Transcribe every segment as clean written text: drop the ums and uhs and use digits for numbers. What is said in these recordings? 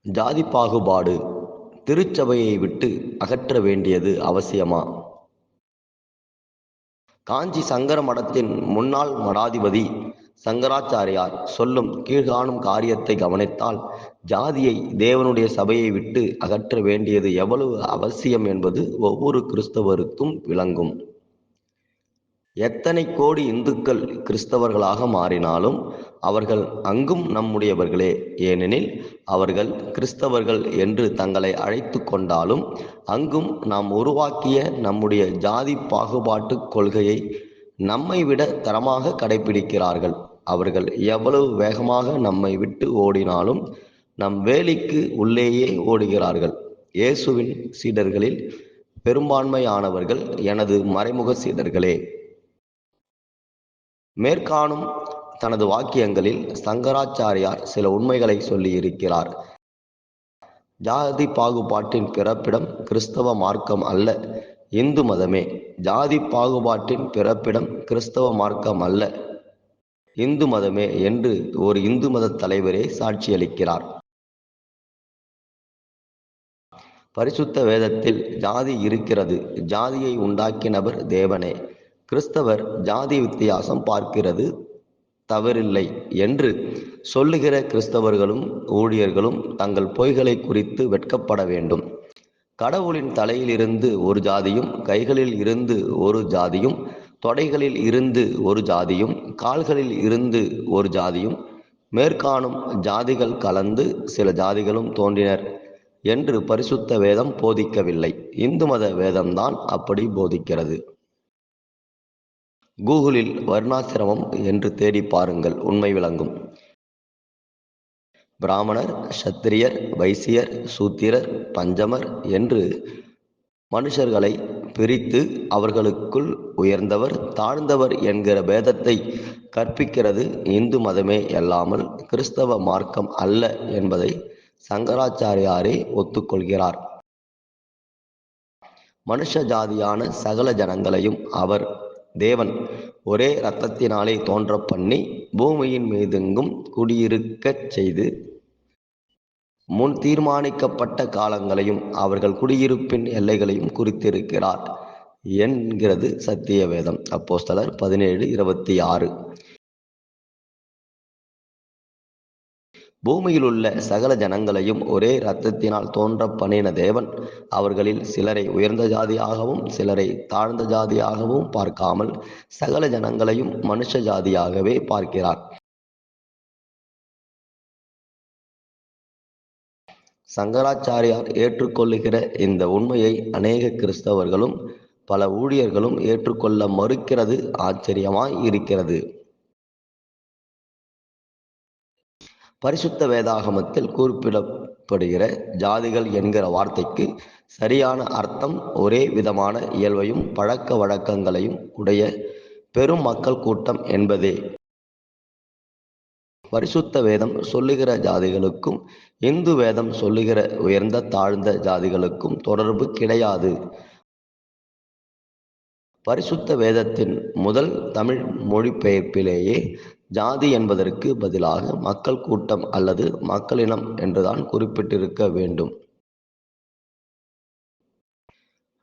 ஜாதி பாகுபாடு திருச்சபையை விட்டு அகற்ற வேண்டியது அவசியமா? காஞ்சி சங்கர மடத்தின் முன்னாள் மடாதிபதி சங்கராச்சாரியார் சொல்லும் கீழ்காணும் காரியத்தை கவனித்தால் ஜாதியை தேவனுடைய சபையை விட்டு அகற்ற வேண்டியது எவ்வளவு அவசியம் என்பது ஒவ்வொரு கிறிஸ்தவருக்கும் விளங்கும். எத்தனை கோடி இந்துக்கள் கிறிஸ்தவர்களாக மாறினாலும் அவர்கள் அங்கும் நம்முடையவர்களே. ஏனெனில் அவர்கள் கிறிஸ்தவர்கள் என்று தங்களை அழைத்து கொண்டாலும் அங்கும் நாம் உருவாக்கிய நம்முடைய ஜாதி பாகுபாட்டு கொள்கையை நம்மை விட தரமாக கடைபிடிக்கிறார்கள். அவர்கள் எவ்வளவு வேகமாக நம்மை விட்டு ஓடினாலும் நம் வேலிக்கு உள்ளேயே ஓடுகிறார்கள். இயேசுவின் சீடர்களில் பெரும்பான்மையானவர்கள் எனது மறைமுக சீடர்களே. மேற்காணும் தனது வாக்கியங்களில் சங்கராச்சாரியார் சில உண்மைகளை சொல்லியிருக்கிறார். ஜாதி பாகுபாட்டின் பிறப்பிடம் கிறிஸ்தவ மார்க்கம் அல்ல, இந்து மதமே. ஜாதி பாகுபாட்டின் பிறப்பிடம் கிறிஸ்தவ மார்க்கம் அல்ல, இந்து மதமே என்று ஒரு இந்து மத தலைவரே சாட்சியளிக்கிறார். பரிசுத்த வேதத்தில் ஜாதி இருக்கிறது. ஜாதியை உண்டாக்கினவர் தேவனே. கிறிஸ்தவர் ஜாதி வித்தியாசம் பார்க்கிறது தவறில்லை என்று சொல்லுகிற கிறிஸ்தவர்களும் ஊழியர்களும் தங்கள் பொய்களை குறித்து வெட்கப்பட வேண்டும். கடவுளின் தலையில் இருந்து ஒரு ஜாதியும், கைகளில் இருந்து ஒரு ஜாதியும், தொடைகளில் இருந்து ஒரு ஜாதியும், கால்களில் இருந்து ஒரு ஜாதியும், மேற்காணும் ஜாதிகள் கலந்து சில ஜாதிகளும் தோன்றினர் என்று பரிசுத்த வேதம் போதிக்கவில்லை. இந்து மத வேதம்தான் அப்படி போதிக்கிறது. கூகுளில் வர்ணாசிரமம் என்று தேடி பாருங்கள், உண்மை விளங்கும். பிராமணர், சத்திரியர், வைசியர், சூத்திரர், பஞ்சமர் என்று மனுஷர்களை பிரித்து அவர்களுக்குள் உயர்ந்தவர் தாழ்ந்தவர் என்கிற பேதத்தை கற்பிக்கிறது இந்து மதமே அல்லாமல் கிறிஸ்தவ மார்க்கம் அல்ல என்பதை சங்கராச்சாரியாரே ஒத்துக்கொள்கிறார். மனுஷ ஜாதியான சகல ஜனங்களையும் அவர் தேவன் ஒரே இரத்தத்தினாலே தோன்ற பண்ணி பூமியின் மீதெங்கும் குடியிருக்கச் செய்து முன் தீர்மானிக்கப்பட்ட காலங்களையும் அவர்கள் குடியிருப்பின் எல்லைகளையும் குறித்திருக்கிறார் என்கிறது சத்திய வேதம். அப்போஸ்தலர் 17:26. பூமியில் உள்ள சகல ஜனங்களையும் ஒரே இரத்தத்தினால் தோன்ற பண்ணின தேவன் அவர்களில் சிலரை உயர்ந்த ஜாதியாகவும் சிலரை தாழ்ந்த ஜாதியாகவும் பார்க்காமல் சகல ஜனங்களையும் மனுஷ ஜாதியாகவே பார்க்கிறார். சங்கராச்சாரியார் ஏற்றுக்கொள்ளுகிற இந்த உண்மையை அநேக கிறிஸ்தவர்களும் பல ஊழியர்களும் ஏற்றுக்கொள்ள மறுக்கிறது ஆச்சரியமாய் இருக்கிறது. பரிசுத்த வேதாகமத்தில் குறிப்பிடப்படுகிற ஜாதிகள் என்கிற வார்த்தைக்கு சரியான அர்த்தம் ஒரே விதமான இயல்பையும் பழக்க வழக்கங்களையும் உடைய பெரும் மக்கள் கூட்டம் என்பதே. பரிசுத்த வேதம் சொல்லுகிற ஜாதிகளுக்கும் இந்து வேதம் சொல்லுகிற உயர்ந்த தாழ்ந்த ஜாதிகளுக்கும் தொடர்பு கிடையாது. பரிசுத்த வேதத்தின் முதல் தமிழ் மொழிபெயர்ப்பிலேயே ஜாதி என்பதற்கு பதிலாக மக்கள் கூட்டம் அல்லது மக்களினம் என்றுதான் குறிப்பிட்டிருக்க வேண்டும்.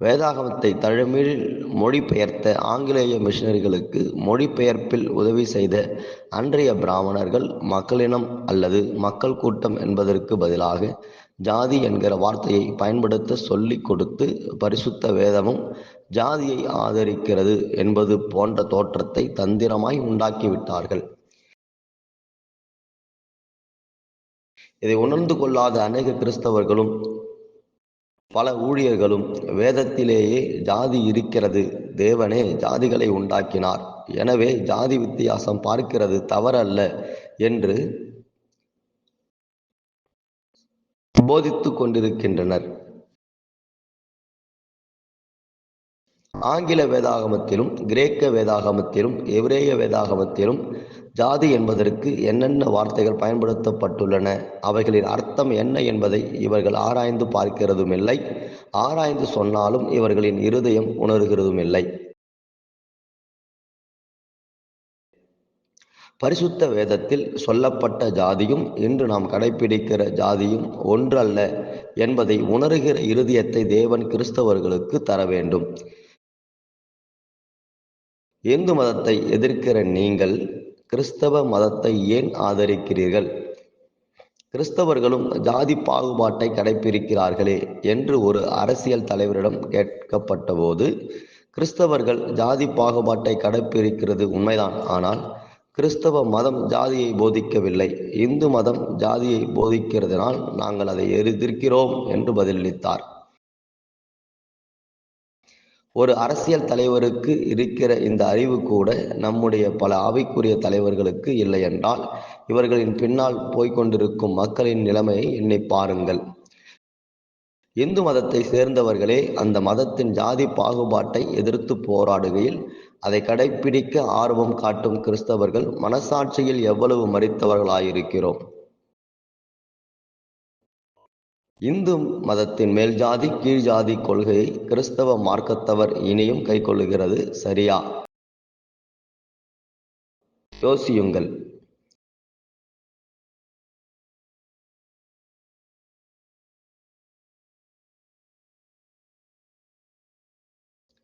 வேதாகமத்தை தமிழில் மொழிபெயர்த்த ஆங்கிலேய மிஷனரிகளுக்கு மொழிபெயர்ப்பில் உதவி செய்த அன்றைய பிராமணர்கள் மக்களினம் அல்லது மக்கள் கூட்டம் என்பதற்கு பதிலாக ஜாதி என்கிற வார்த்தையை பயன்படுத்த சொல்லிக் கொடுத்து பரிசுத்த வேதமும் ஜாதியை ஆதரிக்கிறது என்பது போன்ற தோற்றத்தை தந்திரமாய் உண்டாக்கிவிட்டார்கள். இதை உணர்ந்து கொள்ளாத அநேக கிறிஸ்தவர்களும் பல ஊழியர்களும் வேதத்திலேயே ஜாதி இருக்கிறது, தேவனே ஜாதிகளை உண்டாக்கினார், எனவே ஜாதி வித்தியாசம் பார்க்கிறது தவறல்ல என்று போதித்து கொண்டிருக்கின்றனர். ஆங்கில வேதாகமத்திலும் கிரேக்க வேதாகமத்திலும் எபிரேய வேதாகமத்திலும் ஜாதி என்பதற்கு என்னென்ன வார்த்தைகள் பயன்படுத்தப்பட்டுள்ளன, அவைகளின் அர்த்தம் என்ன என்பதை இவர்கள் ஆராய்ந்து பார்க்கிறதும் இல்லை. ஆராய்ந்து சொன்னாலும் இவர்களின் இருதயம் உணர்கிறதும் இல்லை. பரிசுத்த வேதத்தில் சொல்லப்பட்ட ஜாதியும் இன்று நாம் கடைபிடிக்கிற ஜாதியும் ஒன்றல்ல என்பதை உணர்கிற இருதயத்தை தேவன் கிறிஸ்தவர்களுக்கு தர வேண்டும். இந்து மதத்தை எதிர்க்கிற நீங்கள் கிறிஸ்தவ மதத்தை ஏன் ஆதரிக்கிறீர்கள்? கிறிஸ்தவர்களும் ஜாதி பாகுபாட்டை கடைபிடிக்கிறார்களே என்று ஒரு அரசியல் தலைவரிடம் கேட்கப்பட்டபோது, கிறிஸ்தவர்கள் ஜாதி பாகுபாட்டை கடைபிடிக்கிறது உண்மைதான், ஆனால் கிறிஸ்தவ மதம் ஜாதியை போதிக்கவில்லை, இந்து மதம் ஜாதியை போதிக்கிறதுனால் நாங்கள் அதை எதிர்க்கிறோம் என்று பதிலளித்தார். ஒரு அரசியல் தலைவருக்கு இருக்கிற இந்த அறிவு கூட நம்முடைய பல ஆவிக்குரிய தலைவர்களுக்கு இல்லை என்றால் இவர்களின் பின்னால் போய்கொண்டிருக்கும் மக்களின் நிலைமையை எண்ணி பாருங்கள். இந்து மதத்தை சேர்ந்தவர்களே அந்த மதத்தின் ஜாதி பாகுபாட்டை எதிர்த்து போராடுகையில் அதை கடைபிடிக்க ஆர்வம் காட்டும் கிறிஸ்தவர்கள் மனசாட்சியில் எவ்வளவு மரித்தவர்களாயிருக்கிறோம். இந்து மதத்தின் மேல் ஜாதி கீழ் ஜாதி கொள்கையை கிறிஸ்தவ மார்க்கத்தவர் இனியும் கைக்கொள்ளுகிறது சரியா? யோசியுங்கள்.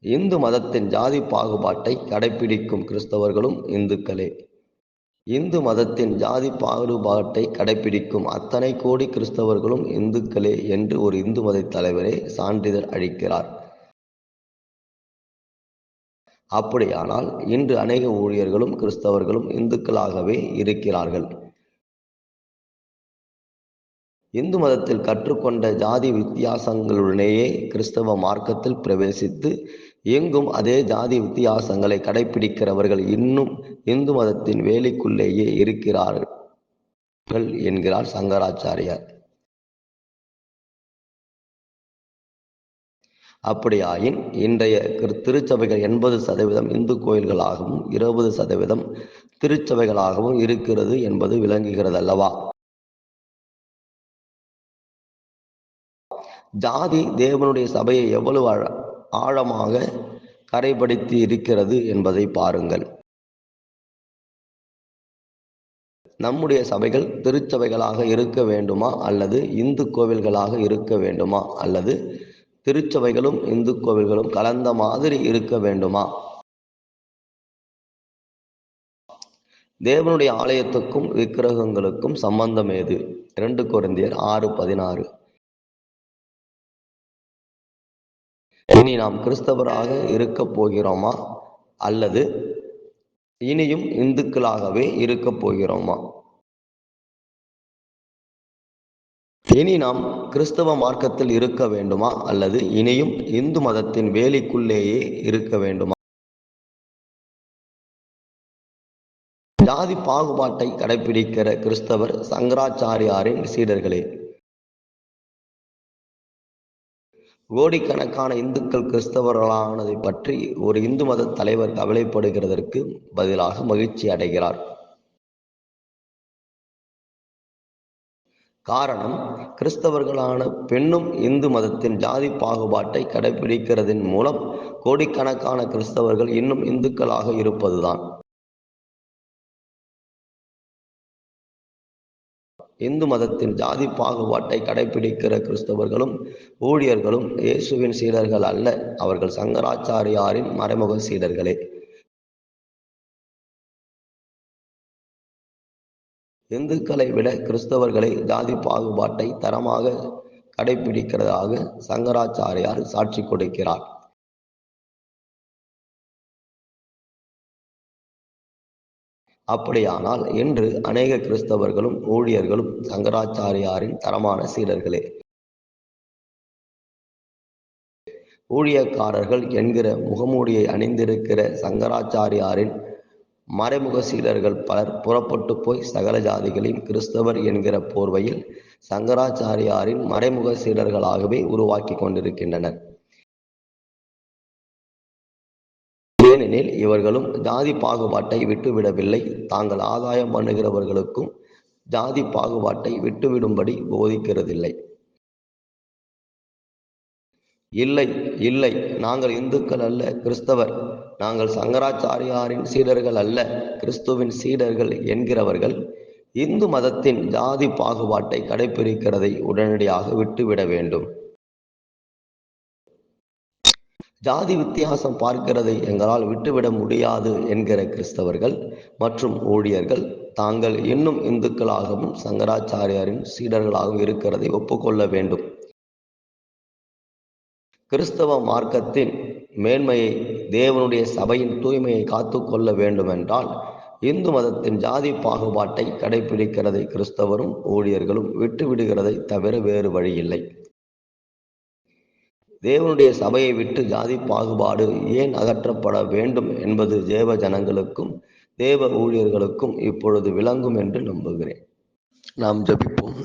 இந்து மதத்தின் ஜாதி பாகுபாட்டை கடைபிடிக்கும் கிறிஸ்தவர்களும் இந்துக்களே. இந்து மதத்தின் ஜாதி பாகுபாட்டை கடைபிடிக்கும் அத்தனை கோடி கிறிஸ்தவர்களும் இந்துக்களே என்று ஒரு இந்து மத தலைவரே சான்றிதழ் அளிக்கிறார். அப்படியானால் இன்று அநேக ஊழியர்களும் கிறிஸ்தவர்களும் இந்துக்களாகவே இருக்கிறார்கள். இந்து மதத்தில் கற்றுக்கொண்ட ஜாதி வித்தியாசங்களுடனேயே கிறிஸ்தவ மார்க்கத்தில் பிரவேசித்து எங்கும் அதே ஜாதி வித்தியாசங்களை கடைபிடிக்கிறவர்கள் இன்னும் இந்து மதத்தின் வேலிக்குள்ளேயே இருக்கிறார்கள் என்கிறார் சங்கராச்சாரியார். அப்படியாயின் இன்றைய திருச்சபைகள் 80% இந்து கோயில்களாகவும் 20% திருச்சபைகளாகவும் இருக்கிறது என்பது விளங்குகிறது அல்லவா? ஜாதி தேவனுடைய சபையை எவ்வளவு ஆழமாக கரைபடுத்தி இருக்கிறது என்பதை பாருங்கள். நம்முடைய சபைகள் திருச்சபைகளாக இருக்க வேண்டுமா அல்லது இந்து கோவில்களாக இருக்க வேண்டுமா அல்லது திருச்சபைகளும் இந்து கோவில்களும் கலந்த மாதிரி இருக்க வேண்டுமா? தேவனுடைய ஆலயத்துக்கும் விக்கிரகங்களுக்கும் சம்பந்தம் ஏது? 2 கொரிந்தியர் 6:16. இனி நாம் கிறிஸ்தவராக இருக்க போகிறோமா அல்லது இனியும் இந்துக்களாகவே இருக்க போகிறோமா? இனி நாம் கிறிஸ்தவ மார்க்கத்தில் இருக்க வேண்டுமா அல்லது இனியும் இந்து மதத்தின் வேலிக்குள்ளேயே இருக்க வேண்டுமா? ஜாதி பாகுபாட்டை கடைபிடிக்கிற கிறிஸ்தவர் சங்கராச்சாரியாரின் சீடர்களே. கோடிக்கணக்கான இந்துக்கள் கிறிஸ்தவர்களானதை பற்றி ஒரு இந்து மத தலைவர் கவலைப்படுகிறதற்கு பதிலாக மகிழ்ச்சி அடைகிறார். காரணம், கிறிஸ்தவர்களான பெண்ணும் இந்து மதத்தின் ஜாதி பாகுபாட்டை கடைபிடிக்கிறதன் மூலம் கோடிக்கணக்கான கிறிஸ்தவர்கள் இன்னும் இந்துக்களாக இருப்பதுதான். இந்து மதத்தின் ஜாதி பாகுபாட்டை கடைபிடிக்கிற கிறிஸ்தவர்களும் ஊழியர்களும் இயேசுவின் சீடர்கள் அல்ல, அவர்கள் சங்கராச்சாரியாரின் மறைமுக சீடர்களே. இந்துக்களை விட கிறிஸ்தவர்களை ஜாதி பாகுபாட்டை தரமாக கடைபிடிக்கிறதாக சங்கராச்சாரியார் சாட்சி கொடுக்கிறார். அப்படியானால் இன்று அநேக கிறிஸ்தவர்களும் ஊழியர்களும் சங்கராச்சாரியாரின் தரமான சீடர்களே. ஊழியக்காரர்கள் என்கிற முகமூடியை அணிந்திருக்கிற சங்கராச்சாரியாரின் மறைமுக சீடர்கள் பலர் புறப்பட்டு போய் சகல ஜாதிகளையும் கிறிஸ்தவர் என்கிற போர்வையில் சங்கராச்சாரியாரின் மறைமுக சீடர்களாகவே உருவாக்கி கொண்டிருக்கின்றனர். ஏனெனில் இவர்களும் ஜாதி பாகுபாட்டை விட்டுவிடவில்லை, தாங்கள் ஆதாயம் பண்ணுகிறவர்களுக்கும் ஜாதி பாகுபாட்டை விட்டுவிடும்படி போதிக்கிறதில்லை. இல்லை இல்லை, நாங்கள் இந்துக்கள் அல்ல, கிறிஸ்தவர் நாங்கள் சங்கராச்சாரியாரின் சீடர்கள் அல்ல, கிறிஸ்துவின் சீடர்கள் என்கிறவர்கள் இந்து மதத்தின் ஜாதி பாகுபாட்டை கடைபிடிக்கிறதை உடனடியாக விட்டுவிட வேண்டும். ஜாதி வித்தியாசம் பார்க்கிறதை எங்களால் விட்டுவிட முடியாது என்கிற கிறிஸ்தவர்கள் மற்றும் ஊழியர்கள் தாங்கள் இன்னும் இந்துக்களாகவும் சங்கராச்சாரியாரின் சீடர்களாகவும் இருக்கிறதை ஒப்புக்கொள்ள வேண்டும். கிறிஸ்தவ மார்க்கத்தின் மேன்மையை, தேவனுடைய சபையின் தூய்மையை காத்து கொள்ள வேண்டுமென்றால் இந்து மதத்தின் ஜாதி பாகுபாட்டை கடைபிடிக்கிறதை கிறிஸ்தவரும் ஊழியர்களும் விட்டுவிடுகிறதை தவிர வேறு வழியில்லை. தேவனுடைய சபையை விட்டு ஜாதி பாகுபாடு ஏன் அகற்றப்பட வேண்டும் என்பது தேவ ஜனங்களுக்கும் தேவ ஊழியர்களுக்கும் இப்பொழுது விளங்கும் என்று நம்புகிறேன். நாம் ஜெபிப்போம்.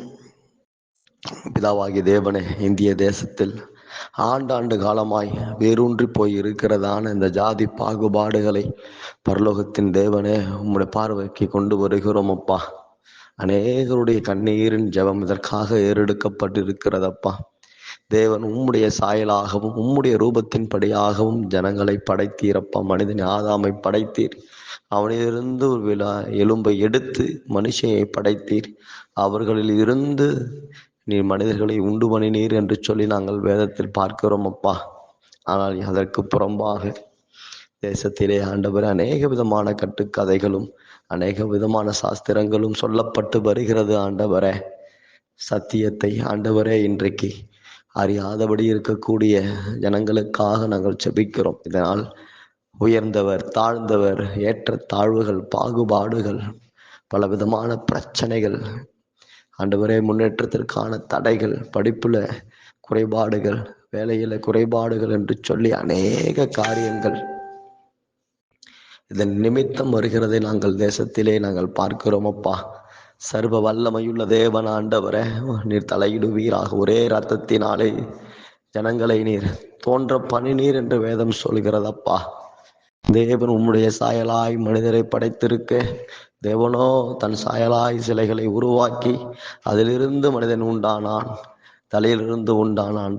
பிதாவாகிய தேவனே, இந்திய தேசத்தில் ஆண்டாண்டு காலமாய் வேரூன்றி போய் இருக்கிறதான இந்த ஜாதி பாகுபாடுகளை பரலோகத்தின் தேவனே உம்முடைய பார்வைக்கு கொண்டு வருகிறோம் அப்பா. அநேகருடைய கண்ணீரின் ஜெபம் இதற்காக ஏறெடுக்கப்பட்டிருக்கிறதப்பா. தேவன் உம்முடைய சாயலாகவும் உம்முடைய ரூபத்தின்படியாகவும் ஜனங்களை படைத்தீரப்பா. மனிதன் ஆதாமை படைத்தீர், அவனிலிருந்து ஒரு எலும்பை எடுத்து மனுஷனை படைத்தீர், அவர்களில் இருந்து நீர் மனிதர்களை உண்டு பண்ணினீர் என்று சொல்லி நாங்கள் வேதத்தில் பார்க்கிறோம் அப்பா. ஆனால் அதற்கு புறம்பாக தேசத்திலே ஆண்டவர் அநேக விதமான கட்டுக்கதைகளும் அநேக விதமான சாஸ்திரங்களும் சொல்லப்பட்டு வருகிறது ஆண்டவரே. சத்தியத்தை ஆண்டவரே இன்றைக்கு அறியாதபடி இருக்கக்கூடிய ஜனங்களுக்காக நாங்கள் செபிக்கிறோம். இதனால் உயர்ந்தவர் தாழ்ந்தவர், ஏற்ற தாழ்வுகள், பாகுபாடுகள், பலவிதமான பிரச்சனைகள், ஆண்டவரே முன்னேற்றத்திற்கான தடைகள், படிப்புல குறைபாடுகள், வேலையில குறைபாடுகள் என்று சொல்லி அநேக காரியங்கள் இதன் நிமித்தம் வருகிறதை நாங்கள் தேசத்திலே நாங்கள் பார்க்கிறோம் அப்பா. சர்வ வல்லமையுள்ள தேவன் ஆண்டவரே, நீர் தலையிடுவீராக. ஒரே இரத்தத்தினாலே ஜனங்களை நீர் தோன்ற பண்ணினீர் என்று வேதம் சொல்கிறதப்பா. தேவன் உம்முடைய சாயலாய் மனிதரை படைத்திருக்க, தேவனோ தன் சாயலாய் சிலைகளை உருவாக்கி அதிலிருந்து மனிதன் உண்டானான். தலையிலிருந்து உண்டானான்,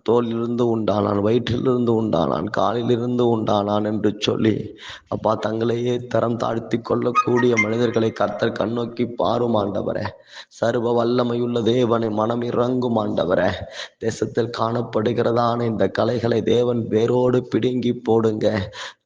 தோலிலிருந்து உண்டானான், வயிற்றிலிருந்து உண்டானான், காலிலிருந்து உண்டானான் என்று சொல்லி அப்பா தங்களையே தரம் தாழ்த்தி கொள்ளக்கூடிய மனிதர்களை கர்த்தர் கண்ணோக்கி பாரும் ஆண்டவரே. சர்வ வல்லமையுள்ள தேவனை மனம் இறங்கும் ஆண்டவரே. தேசத்தில் காணப்படுகிறதான இந்த கலைகளை தேவன் வேரோடு பிடுங்கி போடுங்க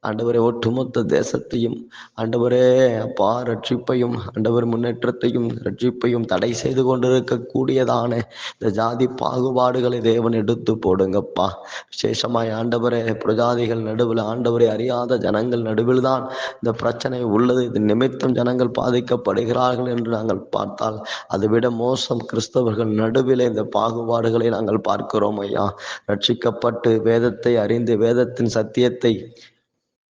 ஆண்டவரே. ஒட்டுமொத்த தேசத்தையும் ஆண்டவரே அப்பா ரட்சிப்பையும் ஆண்டவர் முன்னேற்றத்தையும் ரட்சிப்பையும் தடை செய்து கொண்டிருக்கக்கூடியதான இந்த ஜாதி பாகுபாடுகளை தேவன் எடுத்து போடுங்கப்பா. விசேஷமாய் ஆண்டவரே பிரஜாதிகள் நடுவில், ஆண்டவரை அறியாத ஜனங்கள் நடுவில் தான் இந்த பிரச்சனை உள்ளது. இது நிமித்தம் ஜனங்கள் பாதிக்கப்படுகிறார்கள் என்று நாங்கள் பார்த்தால் அதைவிட மோசம் கிறிஸ்தவர்கள் நடுவில் இந்த பாகுபாடுகளை நாங்கள் பார்க்கிறோம் ஐயா. ரட்சிக்கப்பட்டு வேதத்தை அறிந்து வேதத்தின் சத்தியத்தை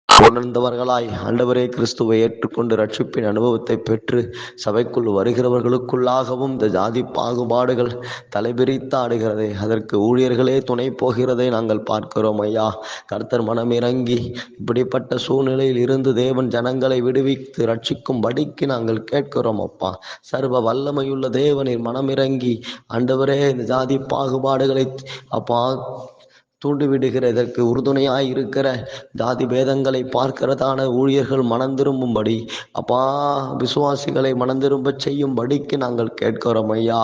உணர்ந்தவர்களாய் ஆண்டவரே கிறிஸ்துவை ஏற்றுக்கொண்டு ரட்சிப்பின் அனுபவத்தை பெற்று சபைக்குள் வருகிறவர்களுக்குள்ளாகவும் இந்த ஜாதி பாகுபாடுகள் தலைபிரித்தாடுகிறதை, அதற்கு ஊழியர்களே துணை போகிறதை நாங்கள் பார்க்கிறோம் ஐயா. கர்த்தர் மனமிறங்கி இப்படிப்பட்ட சூழ்நிலையில் இருந்து தேவன் ஜனங்களை விடுவித்து ரட்சிக்கும் படிக்கு நாங்கள் கேட்கிறோம் அப்பா. சர்வ வல்லமையுள்ள தேவனின் மனமிறங்கி ஆண்டவரே இந்த ஜாதி பாகுபாடுகளை அப்பா தூண்டிவிடுகிற, இதற்கு உறுதுணையாய் இருக்கிற ஜாதி பேதங்களை பார்க்கிறதான ஊழியர்கள் மனந்திரும்பும்படி அப்பா விசுவாசிகளை மனந்திரும்ப செய்யும்படிக்கு நாங்கள் கேட்கிறோம் ஐயா.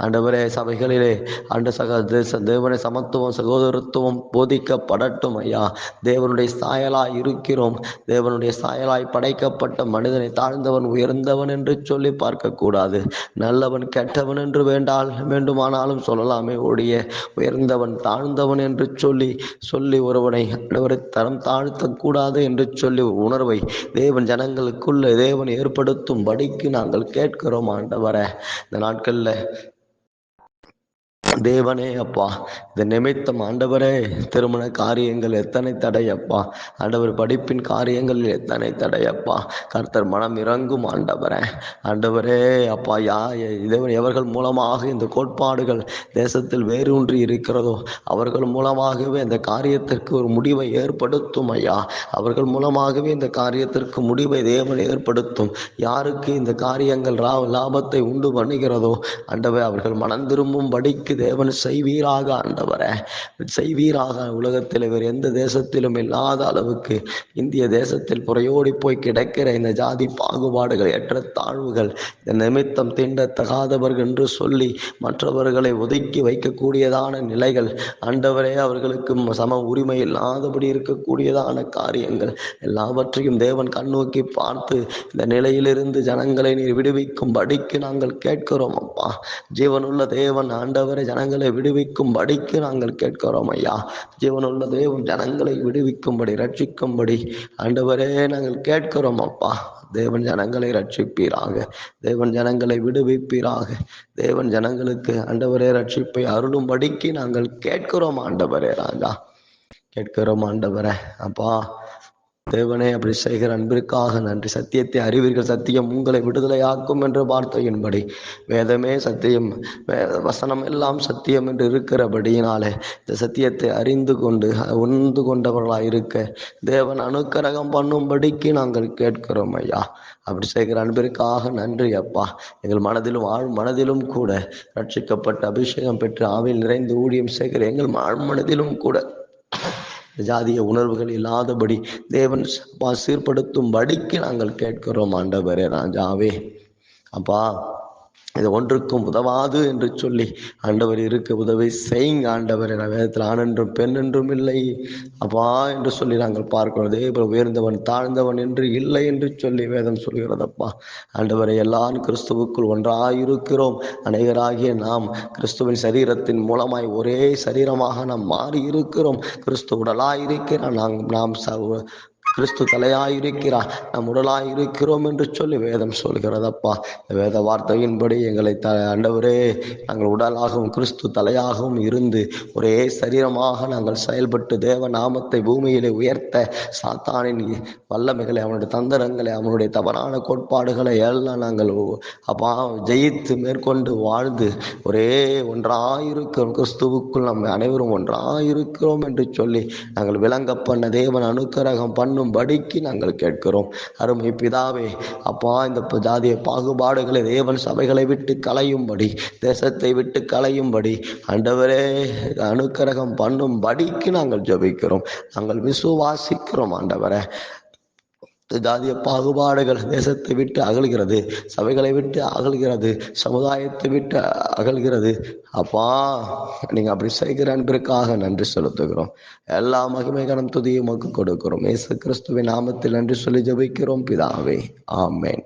ஆண்டவரே சபைகளிலே தேவனை சமத்துவம் சகோதரத்துவம் போதிக்கப்படட்டும் ஐயா. தேவனுடைய சாயலாய் இருக்கிறோம். தேவனுடைய சாயலாய் படைக்கப்பட்ட மனிதனை தாழ்ந்தவன் உயர்ந்தவன் என்று சொல்லி பார்க்கக்கூடாது. நல்லவன் கெட்டவன் என்று வேண்டுமானாலும் சொல்லலாமே ஒழிய உயர்ந்தவன் தாழ்ந்தவன் என்று சொல்லி ஒருவனை தரம் தாழ்த்தக்கூடாது என்று சொல்லி உணர்வை தேவன் ஜனங்களுக்குள்ள தேவன் ஏற்படுத்தும் படிக்கு நாங்கள் கேட்கிறோம் ஆண்டவரே. இந்த நாட்கள்ல தேவனே அப்பா இந்த நிமித்தம் ஆண்டவரே திருமண காரியங்கள் எத்தனை தடையப்பா, ஆண்டவர் படிப்பின் காரியங்களில் எத்தனை தடையப்பா. கர்த்தர் மனம் இறங்கும் ஆண்டவரே. ஆண்டவரே அப்பா எவர்கள் மூலமாக இந்த கோட்பாடுகள் தேசத்தில் வேரூன்றி இருக்கிறதோ அவர்கள் மூலமாகவே இந்த காரியத்திற்கு ஒரு முடிவை ஏற்படுத்தும் ஐயா. அவர்கள் மூலமாகவே இந்த காரியத்திற்கு முடிவை தேவன் ஏற்படுத்தும். யாருக்கு இந்த காரியங்கள் லாபத்தை உண்டு பண்ணுகிறதோ ஆண்டவரே அவர்கள் மனம் திரும்பும் படிக்கு தேவன் செய்வீராக ஆண்டவரே, செய்வீராக. உலகத்தில் வேறு எந்த தேசத்திலும் இல்லாத அளவுக்கு இந்திய தேசத்தில் புறையோடி போய் கிடக்கிற இந்த ஜாதி பாகுபாடுகள், ஏற்றத்தாழ்வுகள், இந்த நிமித்தம் தீண்டத்தகாதவர்கள் என்று சொல்லி மற்றவர்களை ஒதுக்கி வைக்கக்கூடியதான நிலைகள், ஆண்டவரே அவர்களுக்கு சம உரிமை இல்லாதபடி இருக்கக்கூடியதான காரியங்கள் எல்லாவற்றையும் தேவன் கண்ணோக்கி பார்த்து இந்த நிலையிலிருந்து ஜனங்களை நீர் விடுவிக்கும்படிக்கு நாங்கள் கேட்கிறோம் அப்பா. ஜீவனுள்ள தேவன் ஆண்டவரை ஜனங்களை விடுவிக்கும்படிக்கு நாங்கள் கேட்கிறோம் ஐயா. ஜீவனுள்ள தேவன் ஜனங்களை விடுவிக்கும்படி, ரட்சிக்கும்படி ஆண்டவரே நாங்கள் கேட்கிறோம் அப்பா. தேவன் ஜனங்களை ரட்சிப்பீராக, தேவன் ஜனங்களை விடுவிப்பீராக, தேவன் ஜனங்களுக்கு ஆண்டவரே ரட்சிப்பை அருளும்படிக்கு நாங்கள் கேட்கிறோம் ஆண்டவரே ராஜா, கேட்கிறோம் ஆண்டவரே அப்பா. தேவனே அப்படி செய்கிற அன்பிற்காக நன்றி. சத்தியத்தை அறிவீர்கள், சத்தியம் உங்களை விடுதலையாக்கும் என்ற வார்த்தையின்படி வேதமே சத்தியம், வசனம் எல்லாம் சத்தியம் என்று இருக்கிறபடியினாலே இந்த சத்தியத்தை அறிந்து கொண்டு உணர்ந்து கொண்டவர்களாக இருக்க தேவன் அனுக்கிரகம் பண்ணும்படிக்கு நாங்கள் கேட்கிறோம் ஐயா. அப்படி செய்கிற அன்பிற்காக நன்றி அப்பா. எங்கள் மனதிலும் மனதிலும் கூட ரட்சிக்கப்பட்ட அபிஷேகம் பெற்று ஆவியில் நிறைந்து ஊழியம் செய்கிற எங்கள் மனதிலும் கூட ஜாதிய உணர்வுகள் இல்லாதபடி தேவன் சீர்படுத்தும்படிக்கு நாங்கள் கேட்கிறோம் ஆண்டவரே ராஜாவே அப்பா. இது ஒன்றுக்கும் உதவாது என்று சொல்லி ஆண்டவர் இருக்க உதவி செய்யுங்க ஆண்டவர். வேதத்தில் ஆண் என்றும் பெண் என்றும் இல்லை அப்பா என்று சொல்லி நாங்கள் பார்க்கிறோம். தேவ உயர்ந்தவன் தாழ்ந்தவன் என்று இல்லை என்று சொல்லி வேதம் சொல்கிறதப்பா. ஆண்டவரை எல்லாரும் கிறிஸ்துவுக்குள் ஒன்றாயிருக்கிறோம். அநேகராகிய நாம் கிறிஸ்துவின் சரீரத்தின் மூலமாய் ஒரே சரீரமாக நாம் மாறி இருக்கிறோம். கிறிஸ்து உடலாயிருக்கிறான், நாம் கிறிஸ்து தலையாயிருக்கிறார், நம் உடலாயிருக்கிறோம் என்று சொல்லி வேதம் சொல்கிறதப்பா. வேத வார்த்தையின்படி எங்களை ஆண்டவரே நாங்கள் உடலாகவும் கிறிஸ்து தலையாகவும் இருந்து ஒரே சரீரமாக நாங்கள் செயல்பட்டு தேவ நாமத்தை பூமியிலே உயர்த்த சாத்தானின் வல்லமைகளை, அவனுடைய தந்திரங்களை, அவனுடைய தவறான கோட்பாடுகளை எல்லாம் நாங்கள் அப்பா ஜெயித்து மேற்கொண்டு வாழ்ந்து ஒரே ஒன்றாயிருக்கிறோம். கிறிஸ்துவுக்குள் நம்ம அனைவரும் ஒன்றாயிருக்கிறோம் என்று சொல்லி நாங்கள் விளங்க பண்ண தேவன் அனுக்கிரகம் பண்ணும்படிக்கு நாங்கள் கேட்கிறோம். அருமை பிதாவே அப்பா, இந்த ஜாதிய பாகுபாடுகளை தேவன் சபைகளை விட்டு களையும்படி, தேசத்தை விட்டு களையும்படி ஆண்டவரே அனுக்கிரகம் பண்ணும்படிக்கு நாங்கள் ஜெபிக்கிறோம். நாங்கள் விசுவாசிக்கிறோம் ஆண்டவரே. ஜாதிய பாகுபாடுகள் தேசத்தை விட்டு அகல்கிறது, சபைகளை விட்டு அகல்கிறது, சமுதாயத்தை விட்டு அகல்கிறது அப்பா. நீங்க அப்படி செய்கிற அன்பிற்காக நன்றி செலுத்துகிறோம். எல்லா மகிமை கனம் துதியும் கொடுக்கிறோம். இயேசு கிறிஸ்துவின் நாமத்தில் நன்றி சொல்லி ஜெபிக்கிறோம் பிதாவே, ஆமென்.